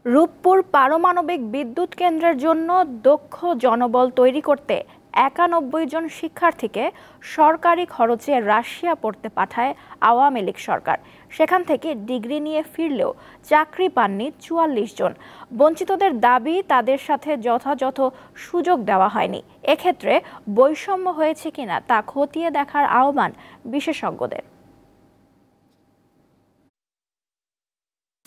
রূপপুর পারমাণবিক বিদ্যুৎ কেন্দ্রের জন্য দক্ষ জনবল তৈরি করতে ৯১ জন শিক্ষার্থীকে সরকারি খরচে রাশিয়া পড়তে পাঠায় আওয়ামী লীগ সরকার। সেখান থেকে ডিগ্রি নিয়ে ফিরলেও চাকরি পাননি ৪৪ জন। বঞ্চিতদের দাবি, তাদের সাথে যথাযথ সুযোগ দেওয়া হয়নি। এক্ষেত্রে বৈষম্য হয়েছে কিনা তা খতিয়ে দেখার আহ্বান বিশেষজ্ঞদের।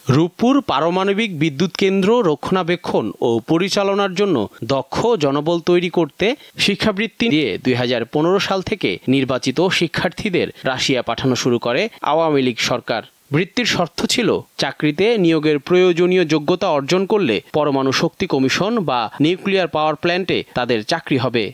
রূপপুর পারমাণবিক বিদ্যুৎ কেন্দ্র রক্ষণাবেক্ষণ ও পরিচালনার জন্য দক্ষ জনবল তৈরি করতে শিক্ষাবৃত্তি দিয়ে ২০১৫ সাল থেকে নির্বাচিত শিক্ষার্থীদের রাশিয়া পাঠানো শুরু করে আওয়ামী লীগ সরকার। বৃত্তির শর্ত ছিল চাকরিতে নিয়োগের প্রয়োজনীয় যোগ্যতা অর্জন করলে পরমাণু শক্তি কমিশন বা নিউক্লিয়ার পাওয়ার প্ল্যান্টে তাদের চাকরি হবে।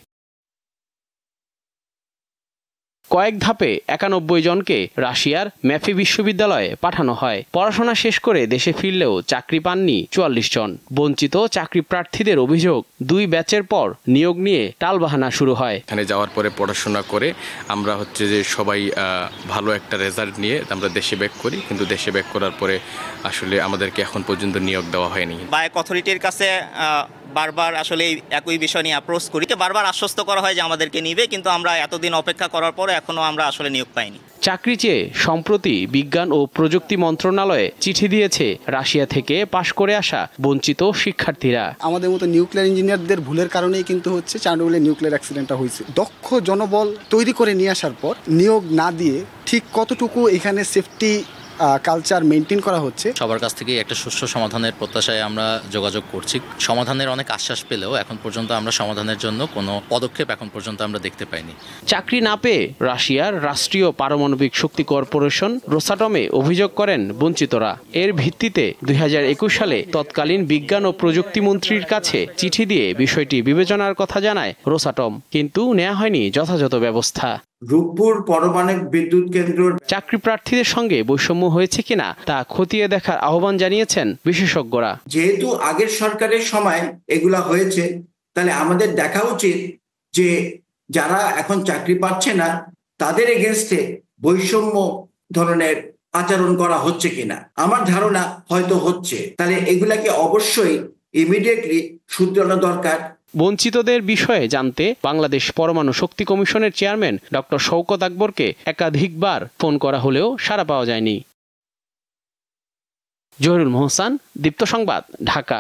কয়েক ধাপে ৯১ জনকে রাশিয়ার ম্যাফি বিশ্ববিদ্যালয়ে পাঠানো হয়। পড়াশোনা শেষ করে দেশে ফিরলেও চাকরি পাননি ৪৪ জন। বঞ্চিত চাকরি প্রার্থীদের অভিযোগ, ২ ব্যাচের পর নিয়োগ নিয়ে টালবাহানা শুরু হয়। এখানে যাওয়ার পরে পড়াশোনা করে আমরা যে সবাই ভালো একটা রেজাল্ট নিয়ে আমরা দেশে ব্যাক করি, কিন্তু দেশে ব্যাক করার পরে আসলে আমাদেরকে এখন পর্যন্ত নিয়োগ দেওয়া হয়নি। বায়ক অথরিটির কাছে বারবার আসলে একই বিষয় নিয়ে অ্যাপ্রোচ করি, বারবার আশ্বস্ত করা হয় যে আমাদেরকে নিবে, কিন্তু আমরা এতদিন অপেক্ষা করার পরে এখনো আমরা আসলে নিয়োগ পাইনি। চাকরি চেয়ে সম্প্রতি বিজ্ঞান ও প্রযুক্তি মন্ত্রণালয়ে চিঠি দিয়েছে রাশিয়া থেকে পাশ করে আসা বঞ্চিত শিক্ষার্থীরা। আমাদের মতো নিউক্লিয়ার ইঞ্জিনিয়ারদের ভুলের কারণেই কিন্তু হচ্ছে চান্ডুলে নিউক্লিয়ার অ্যাক্সিডেন্টটা হয়েছে। দক্ষ জনবল তৈরি করে নিয়ে আসার পর নিয়োগ না দিয়ে ঠিক কতটুকু এখানে সেফটি কালচার মেনটেন করা হচ্ছে। সবার কাছ থেকে একটা সুষ্ঠু সমাধানের প্রত্যাশায় আমরা যোগাযোগ করছি। সমাধানের অনেক আশ্বাস পেলেও এখন পর্যন্ত আমরা সমাধানের জন্য কোনো পদক্ষেপ এখন পর্যন্ত আমরা দেখতে পাইনি। চাকরি না পেয়ে রাশিয়ার রাষ্ট্রীয় পারমাণবিক শক্তি কর্পোরেশন রোসাটমে অভিযোগ করেন বঞ্চিতরা। এর ভিত্তিতে ২০২১ সালে তৎকালীন বিজ্ঞান ও প্রযুক্তি মন্ত্রীর কাছে চিঠি দিয়ে বিষয়টি বিবেচনার কথা জানায় রোসাটম, কিন্তু নেওয়া হয়নি যথাযথ ব্যবস্থা। রূপপুর পারমাণবিক বিদ্যুৎ কেন্দ্র চাকরি প্রার্থীদের সঙ্গে বৈষম্য হয়েছে কিনা তা খতিয়ে দেখার আহ্বান জানিয়েছেন বিশেষজ্ঞরা। যেহেতু আগের সরকারের সময় এগুলা হয়েছে, তাহলে আমাদের দেখা উচিত যে যারা এখন চাকরি পাচ্ছে না তাদের এগেনস্টে বৈষম্য ধরনের আচরণ করা হচ্ছে কিনা। আমার ধারণা হয়তো হচ্ছে, তাহলে এগুলাকে অবশ্যই ইমিডিয়েটলি শুধরানো দরকার। বঞ্চিতদের বিষয়ে জানতে বাংলাদেশ পরমাণু শক্তি কমিশনের চেয়ারম্যান ডক্টর শওকত আকবরকে একাধিকবার ফোন করা হলেও সাড়া পাওয়া যায়নি। জহিরুল মোহসান, দীপ্ত সংবাদ, ঢাকা।